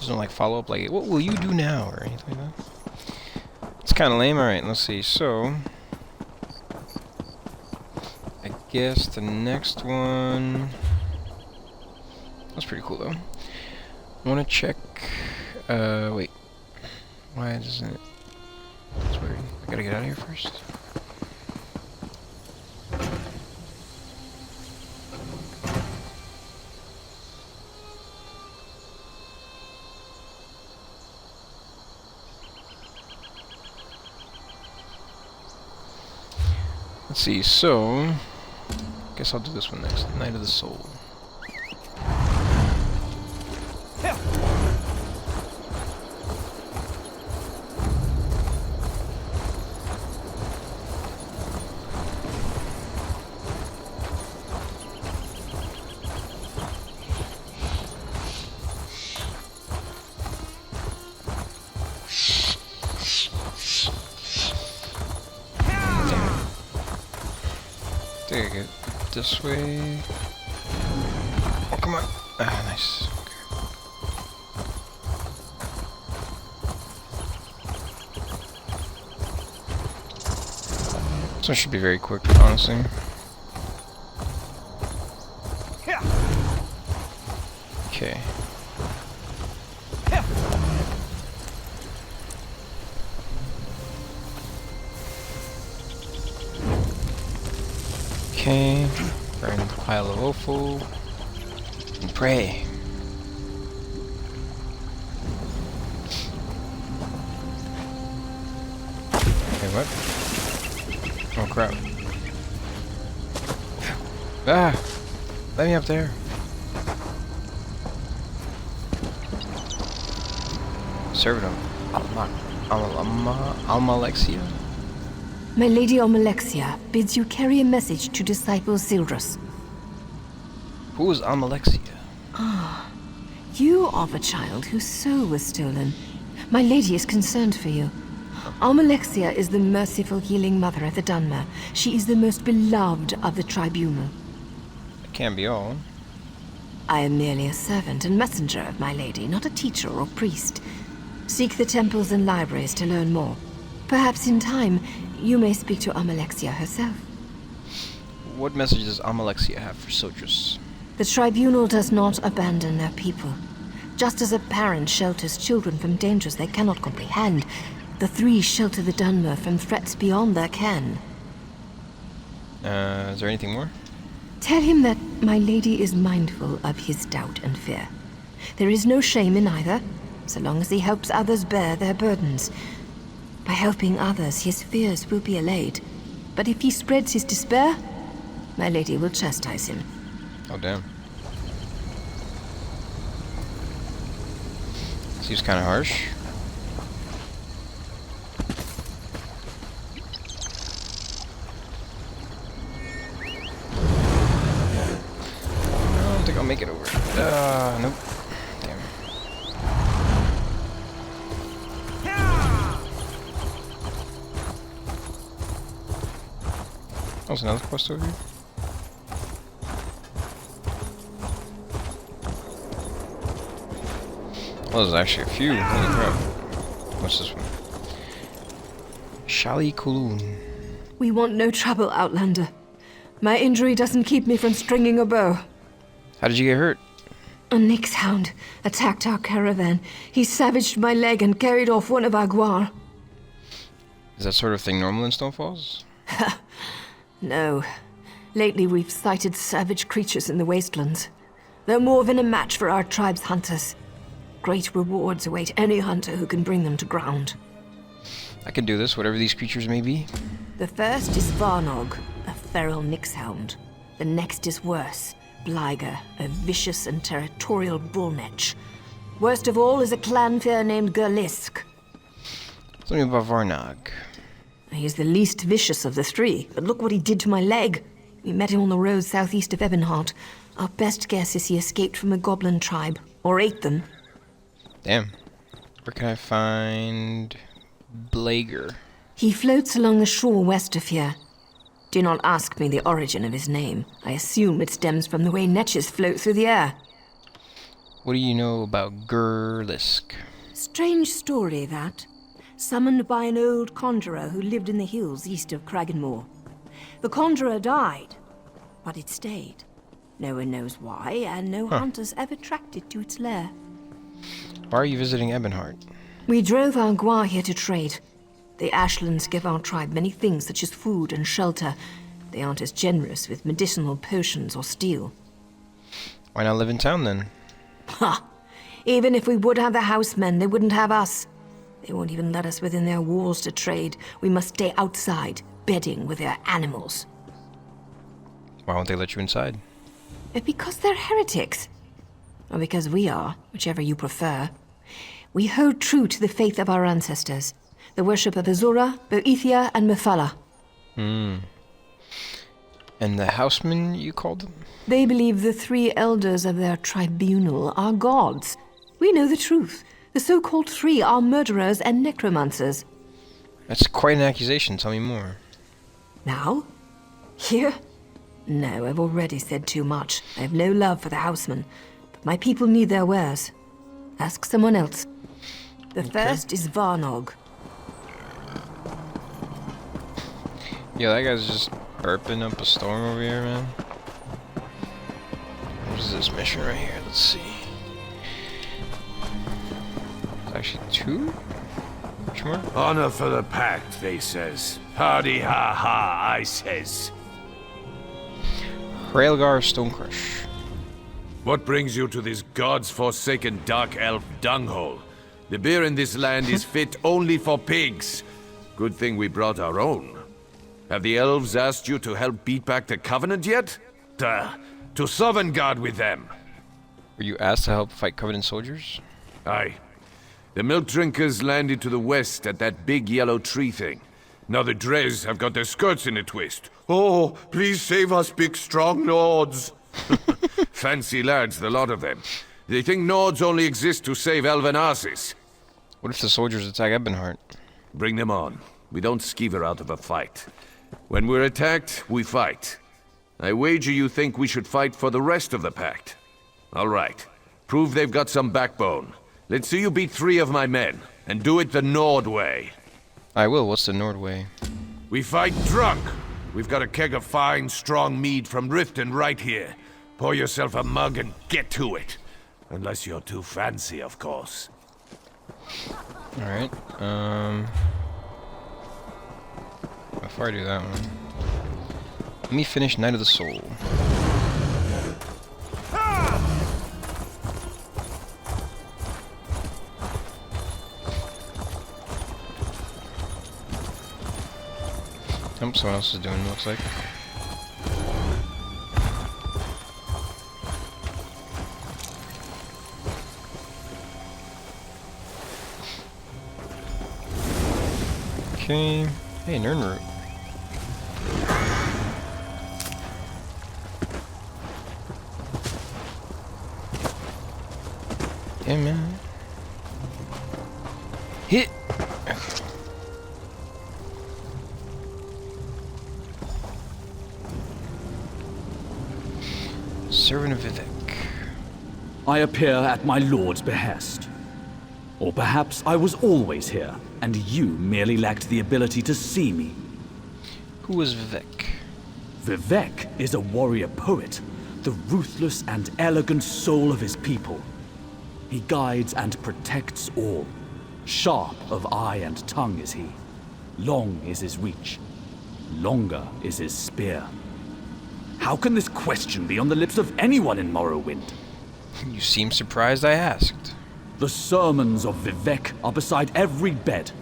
There's no like follow up, like what will you do now or anything like that. It's kind of lame. All right, let's see. So I guess the next one. That's pretty cool though. I want to check. Wait. Why doesn't it? That's weird. I gotta get out of here first. Let's see, so guess I'll do this one next. Night of the Soul. There you go. This way. Oh, come on. Ah, nice. Okay. This one should be very quick, honestly. Okay. Okay, burn the pile of offal and pray. Okay, what? Oh crap. Ah! Let me up there. Servant of Almalexia. My Lady Almalexia bids you carry a message to disciple Sildras. Who is Almalexia? Ah, you are the child whose soul was stolen. My lady is concerned for you. Almalexia is the merciful healing mother at the Dunmer. She is the most beloved of the tribunal. It can't be all. I am merely a servant and messenger of my lady, not a teacher or priest. Seek the temples and libraries to learn more. Perhaps in time, you may speak to Almalexia herself. What message does Almalexia have for Sildras? The tribunal does not abandon their people. Just as a parent shelters children from dangers they cannot comprehend, the three shelter the Dunmer from threats beyond their ken. Is there anything more? Tell him that my lady is mindful of his doubt and fear. There is no shame in either, so long as he helps others bear their burdens. By helping others, his fears will be allayed. But if he spreads his despair, my lady will chastise him. Oh, damn. Seems kind of harsh. I don't think I'll make it over. Nope. Damn. Oh, there's another quest over here. Well, there's actually a few. Holy crap. What's this one? Shali Kulun. We want no trouble, Outlander. My injury doesn't keep me from stringing a bow. How did you get hurt? A Nyx hound attacked our caravan. He savaged my leg and carried off one of our guar. Is that sort of thing normal in Stonefalls? No. Lately we've sighted savage creatures in the wastelands. They're more than a match for our tribe's hunters. Great rewards await any hunter who can bring them to ground. I can do this, whatever these creatures may be. The first is Varnog, a feral Nyx hound. The next is worse, Bliger, a vicious and territorial bullnetch. Worst of all is a clanfear named Gerlisk. Tell me about Varnog. He is the least vicious of the three, but look what he did to my leg. We met him on the road southeast of Ebonheart. Our best guess is he escaped from a goblin tribe, or ate them. Damn. Where can I find Blager? He floats along the shore west of here. Do not ask me the origin of his name. I assume it stems from the way netches float through the air. What do you know about Gurlisk? Strange story, that. Summoned by an old conjurer who lived in the hills east of Kraganmore. The conjurer died, but it stayed. No one knows why, and no hunters ever tracked it to its lair. Why are you visiting Ebonheart? We drove our Gua here to trade. The Ashlands give our tribe many things such as food and shelter. They aren't as generous with medicinal potions or steel. Why not live in town then? Ha! Even if we would have the housemen, they wouldn't have us. They won't even let us within their walls to trade. We must stay outside, bedding with their animals. Why won't they let you inside? Because they're heretics. Or because we are, whichever you prefer. We hold true to the faith of our ancestors. The worship of Azura, Boethia, and Mephala. And the housemen, you called them? They believe the 3 elders of their tribunal are gods. We know the truth. The so-called 3 are murderers and necromancers. That's quite an accusation. Tell me more. Now? Here? No, I've already said too much. I have no love for the housemen. But my people need their wares. Ask someone else. The first is Varnog. Yo, that guy's just burping up a storm over here, man. What is this mission right here? Let's see. It's actually 2? Which more? Honor for the pact, they says. Hardy ha ha, I says. Railgar Stonecrush. What brings you to this god's forsaken dark elf dunghole? The beer in this land is fit only for pigs. Good thing we brought our own. Have the elves asked you to help beat back the Covenant yet? To Sovngarde with them. Were you asked to help fight Covenant soldiers? Aye. The milk drinkers landed to the west at that big yellow tree thing. Now the Dres have got their skirts in a twist. Oh, please save us, big strong Nords. Fancy lads, the lot of them. They think Nords only exist to save elven asses. What if the soldiers attack Ebonheart? Bring them on. We don't skeever out of a fight. When we're attacked, we fight. I wager you think we should fight for the rest of the pact. All right. Prove they've got some backbone. Let's see you beat 3 of my men, and do it the Nord way. I will. What's the Nord way? We fight drunk. We've got a keg of fine, strong mead from Riften right here. Pour yourself a mug and get to it. Unless you're too fancy, of course. Alright, before I do that one, let me finish Night of the Soul. Oh, someone else is doing it, looks like. Okay. Hey, Nernroot. Damn, man. Hit! Okay. Servant of Vivec. I appear at my lord's behest. Or perhaps I was always here, and you merely lacked the ability to see me. Who was Vivec? Vivec is a warrior poet, the ruthless and elegant soul of his people. He guides and protects all. Sharp of eye and tongue is he. Long is his reach. Longer is his spear. How can this question be on the lips of anyone in Morrowind? You seem surprised I asked. The sermons of Vivec are beside every bed.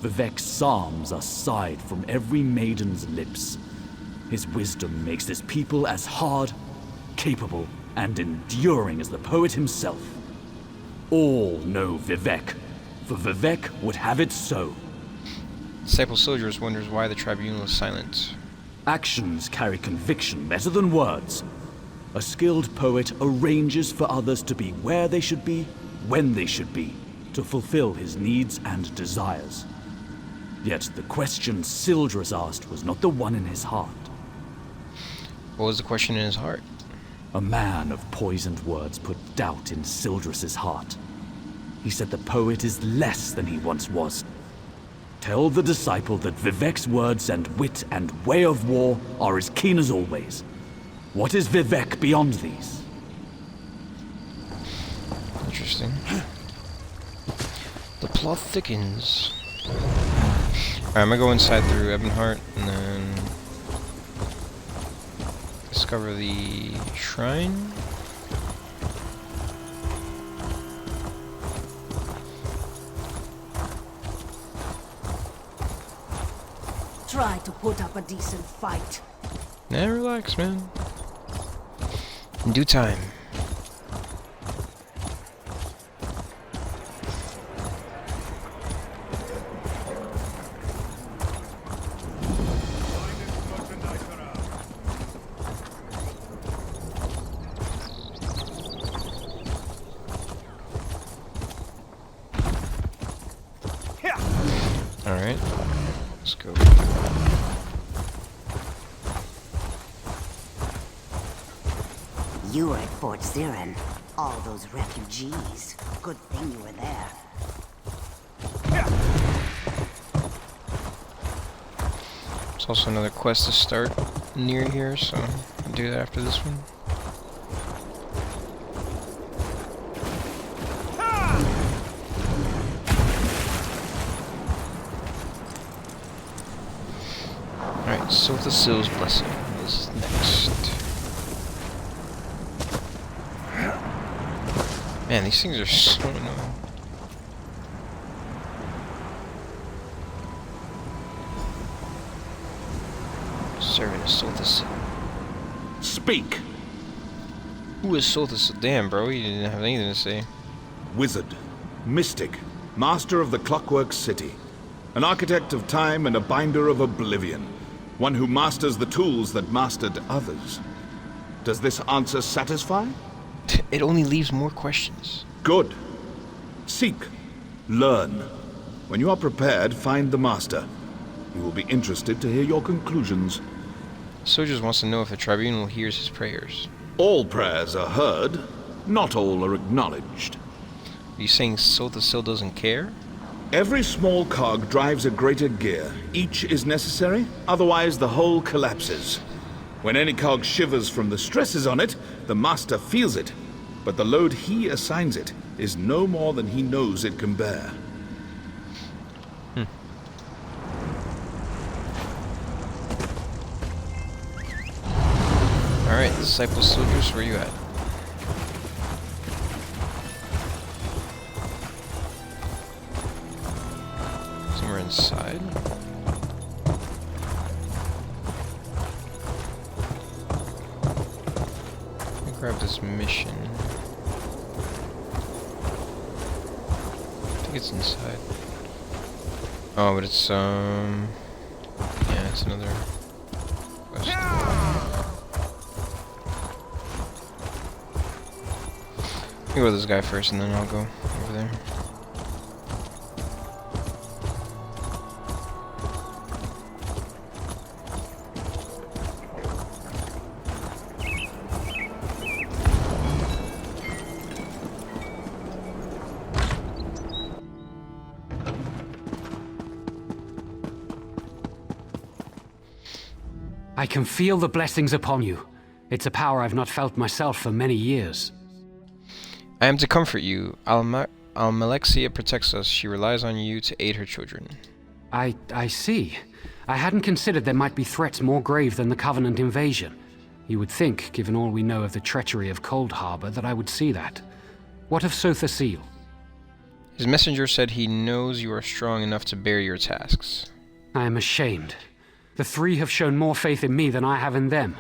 Vivec's psalms are sighed from every maiden's lips. His wisdom makes his people as hard, capable, and enduring as the poet himself. All know Vivec, for Vivec would have it so. Disciple Sildras wonders why the tribunal is silent. Actions carry conviction better than words. A skilled poet arranges for others to be where they should be, when they should be, to fulfill his needs and desires. Yet the question Sildras asked was not the one in his heart. What was the question in his heart? A man of poisoned words put doubt in Sildras' heart. He said the poet is less than he once was. Tell the disciple that Vivec's words and wit and way of war are as keen as always. What is Vivec beyond these? Interesting. The plot thickens. Alright, I'm gonna go inside through Ebonheart and then discover the shrine. Try to put up a decent fight. Nah, relax, man. In due time. Alright, let's go. You were at Fort Zirin. All those refugees. Good thing you were there. There's also another quest to start near here, so I'll do that after this one. Alright, Sotha Sil's Blessing is next. Man, these things are so annoying. Serving a Sotha Sil. Speak! Who is Sotha Sil? Damn, bro, you didn't have anything to say. Wizard, mystic, master of the Clockwork City, an architect of time and a binder of oblivion, one who masters the tools that mastered others. Does this answer satisfy? It only leaves more questions. Good. Seek. Learn. When you are prepared, find the master. He will be interested to hear your conclusions. Sojus wants to know if the tribunal hears his prayers. All prayers are heard. Not all are acknowledged. Are you saying Sotha Sil doesn't care? Every small cog drives a greater gear. Each is necessary, otherwise the whole collapses. When any cog shivers from the stresses on it, the master feels it. But the load he assigns it is no more than he knows it can bear. Alright, Disciple Soldiers, where you at? Somewhere inside. Let me grab this mission. I think it's inside. Oh, but it's yeah, it's another quest. I'll go with this guy first and then I'll go over there. I can feel the blessings upon you. It's a power I've not felt myself for many years. I am to comfort you. Almalexia protects us. She relies on you to aid her children. I see. I hadn't considered there might be threats more grave than the Covenant invasion. You would think, given all we know of the treachery of Coldharbour, that I would see that. What of Sotha Sil? His messenger said he knows you are strong enough to bear your tasks. I am ashamed. The three have shown more faith in me than I have in them.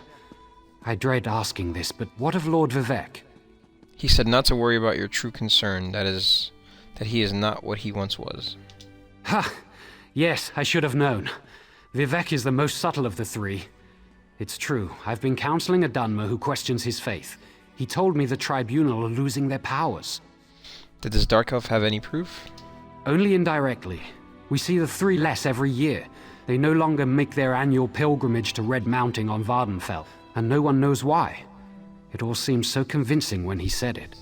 I dread asking this, but what of Lord Vivec? He said not to worry about your true concern, that he is not what he once was. Ha! Yes, I should have known. Vivec is the most subtle of the three. It's true, I've been counseling a Dunmer who questions his faith. He told me the Tribunal are losing their powers. Did this Dark Elf have any proof? Only indirectly. We see the three less every year. They no longer make their annual pilgrimage to Red Mounting on Vardenfell, and no one knows why. It all seemed so convincing when he said it.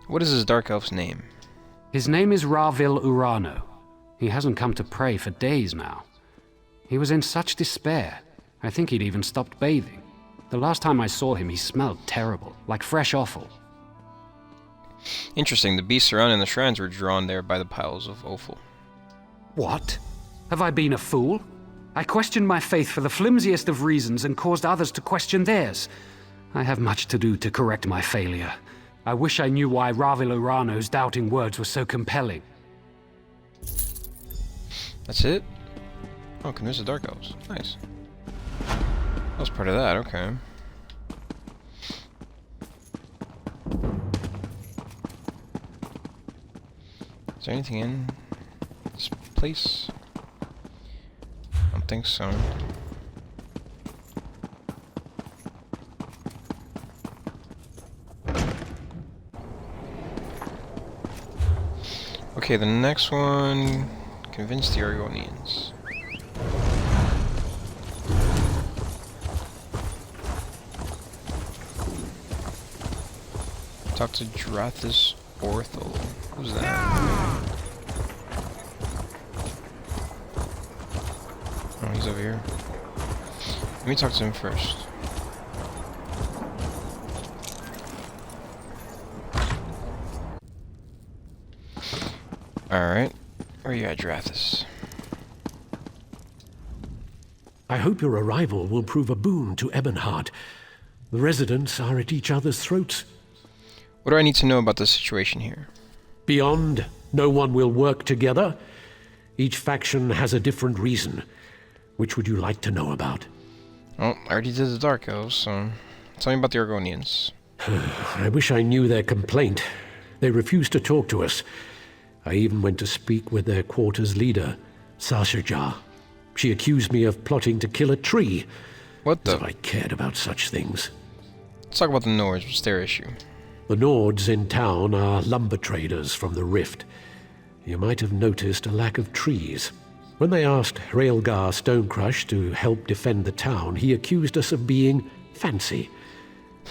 What is his Dark Elf's name? His name is Ravil Urano. He hasn't come to pray for days now. He was in such despair. I think he'd even stopped bathing. The last time I saw him, he smelled terrible, like fresh offal. Interesting, the beasts surrounding the shrines were drawn there by the piles of offal. What? Have I been a fool? I questioned my faith for the flimsiest of reasons and caused others to question theirs. I have much to do to correct my failure. I wish I knew why Ravil Urano's doubting words were so compelling. That's it? Oh, convince the Dark Elves. Nice. That was part of that, okay. Is there anything in this place? I don't think so. Okay, the next one. Convince the Argonians. Talk to Drathus Othral. Who's that? Oh, he's over here. Let me talk to him first. Alright. Where you at, Drathus? I hope your arrival will prove a boon to Ebonheart. The residents are at each other's throats. What do I need to know about the situation here? Beyond, no one will work together. Each faction has a different reason. Which would you like to know about? Well, I already did the Dark Elves, so tell me about the Argonians. I wish I knew their complaint. They refused to talk to us. I even went to speak with their quarters leader, Sashajar. She accused me of plotting to kill a tree. What the? As if I cared about such things. Let's talk about the Nords. What's their issue? The Nords in town are lumber traders from the Rift. You might have noticed a lack of trees. When they asked Raelgar Stonecrush to help defend the town, he accused us of being fancy.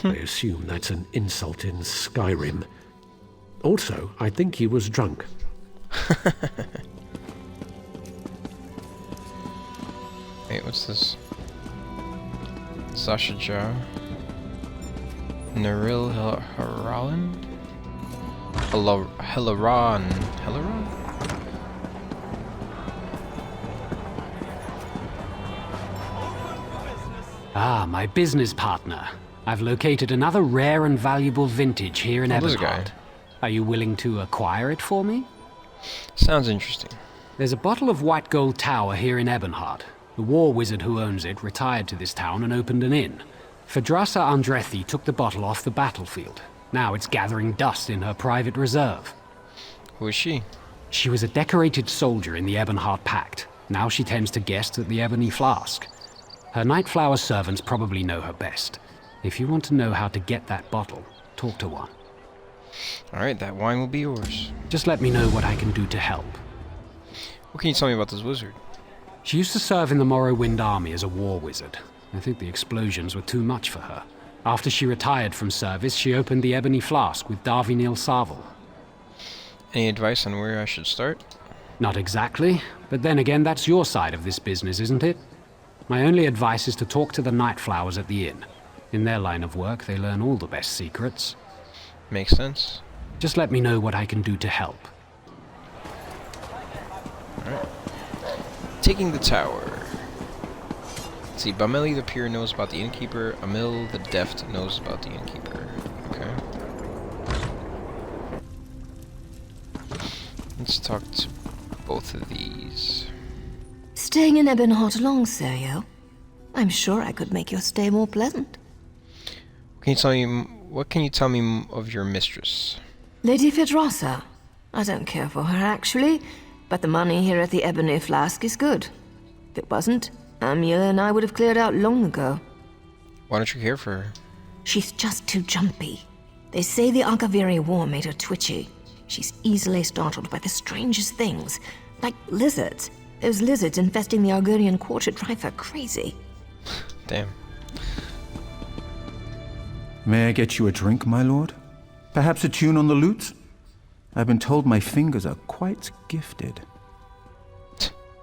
I assume that's an insult in Skyrim. Also, I think he was drunk. Wait, what's this? Sashajar. Naril Heleran? Heleran? Heleran? Ah, my business partner. I've located another rare and valuable vintage here in this guy. Ebonheart. Are you willing to acquire it for me? Sounds interesting. There's a bottle of white gold tower here in Ebonheart. The war wizard who owns it retired to this town and opened an inn. Phadrasa Andrethi took the bottle off the battlefield. Now it's gathering dust in her private reserve. Who is she? She was a decorated soldier in the Ebonheart Pact. Now she tends to guest at the Ebony Flask. Her Nightflower servants probably know her best. If you want to know how to get that bottle, talk to one. Alright, that wine will be yours. Just let me know what I can do to help. What can you tell me about this wizard? She used to serve in the Morrowind army as a war wizard. I think the explosions were too much for her. After she retired from service, she opened the Ebony Flask with Darvinil Sarvel. Any advice on where I should start? Not exactly, but then again, that's your side of this business, isn't it? My only advice is to talk to the Nightflowers at the inn. In their line of work, they learn all the best secrets. Makes sense. Just let me know what I can do to help. Alright. Taking the tower. Let's see, Bameli the Pure knows about the Innkeeper. Amil the Deft knows about the Innkeeper. Okay. Let's talk to both of these. Staying in Ebonheart long, Serio? I'm sure I could make your stay more pleasant. What can you tell me of your mistress? Lady Phadrasa. I don't care for her, actually, but the money here at the Ebony Flask is good. If it wasn't, Amila and I would have cleared out long ago. Why don't you care for her? She's just too jumpy. They say the Agaviri War made her twitchy. She's easily startled by the strangest things, like lizards. Those lizards infesting the Argonian Quarter drive her crazy. Damn. May I get you a drink, my lord? Perhaps a tune on the lute? I've been told my fingers are quite gifted.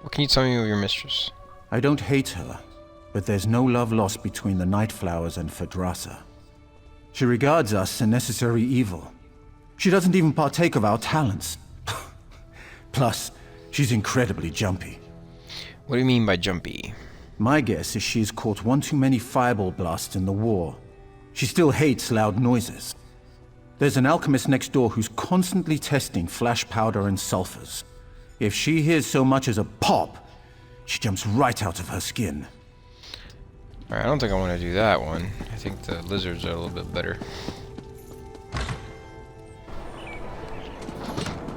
What can you tell me of your mistress? I don't hate her, but there's no love lost between the Night Flowers and Phadrasa. She regards us a necessary evil. She doesn't even partake of our talents. Plus, she's incredibly jumpy. What do you mean by jumpy? My guess is she's caught one too many fireball blasts in the war. She still hates loud noises. There's an alchemist next door who's constantly testing flash powder and sulfurs. If she hears so much as a pop, she jumps right out of her skin. Alright, I don't think I want to do that one. I think the lizards are a little bit better.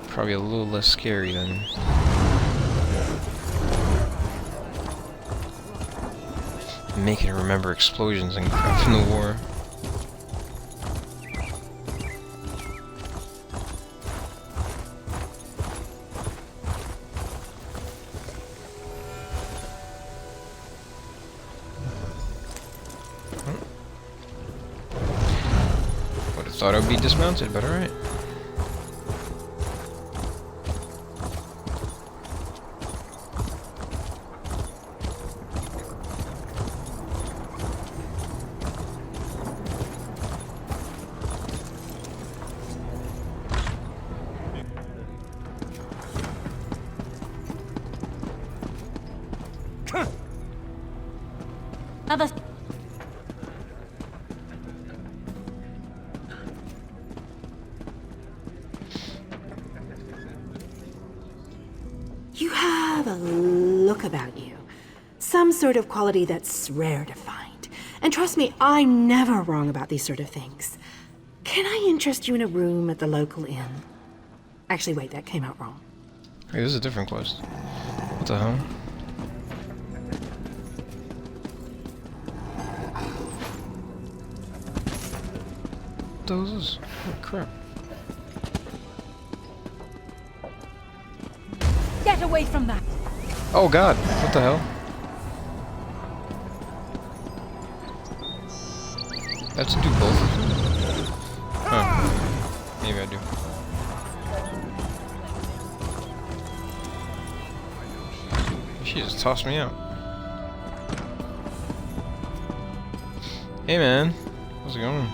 Probably a little less scary than... making her remember explosions and crap from the war. Thought it would be dismounted, but alright. Another. You have a look about you. Some sort of quality that's rare to find. And trust me, I'm never wrong about these sort of things. Can I interest you in a room at the local inn? Actually, wait, that came out wrong. Hey, this is a different quest. What the hell? What the hell is this? Oh, crap. Get away from that! Oh god, what the hell? That's to do both of them? Huh. Maybe I do. She just tossed me out. Hey man, how's it going?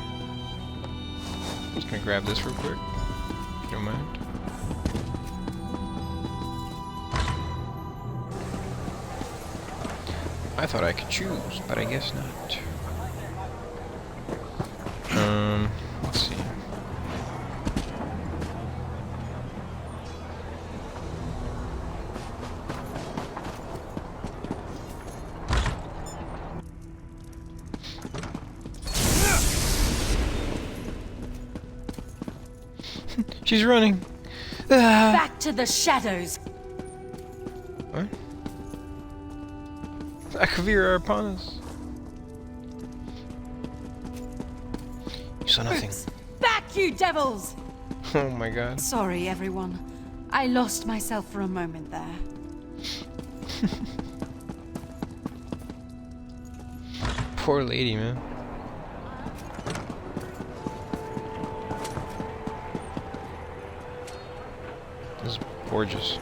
I'm just gonna grab this real quick. If you don't mind. I thought I could choose, but I guess not. Let's see. She's running. Back to the shadows. What? Akavir are upon us. You saw nothing. Back, you devils! Oh my god. Sorry, everyone. I lost myself for a moment there. Poor lady, man. This is gorgeous.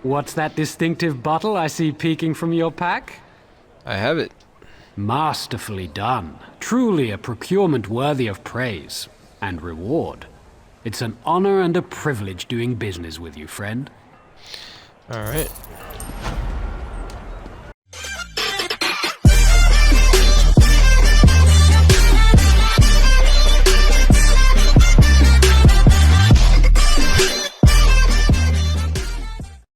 What's that distinctive bottle I see peeking from your pack? I have it. Masterfully done. Truly a procurement worthy of praise and reward. It's an honor and a privilege doing business with you, friend. Alright.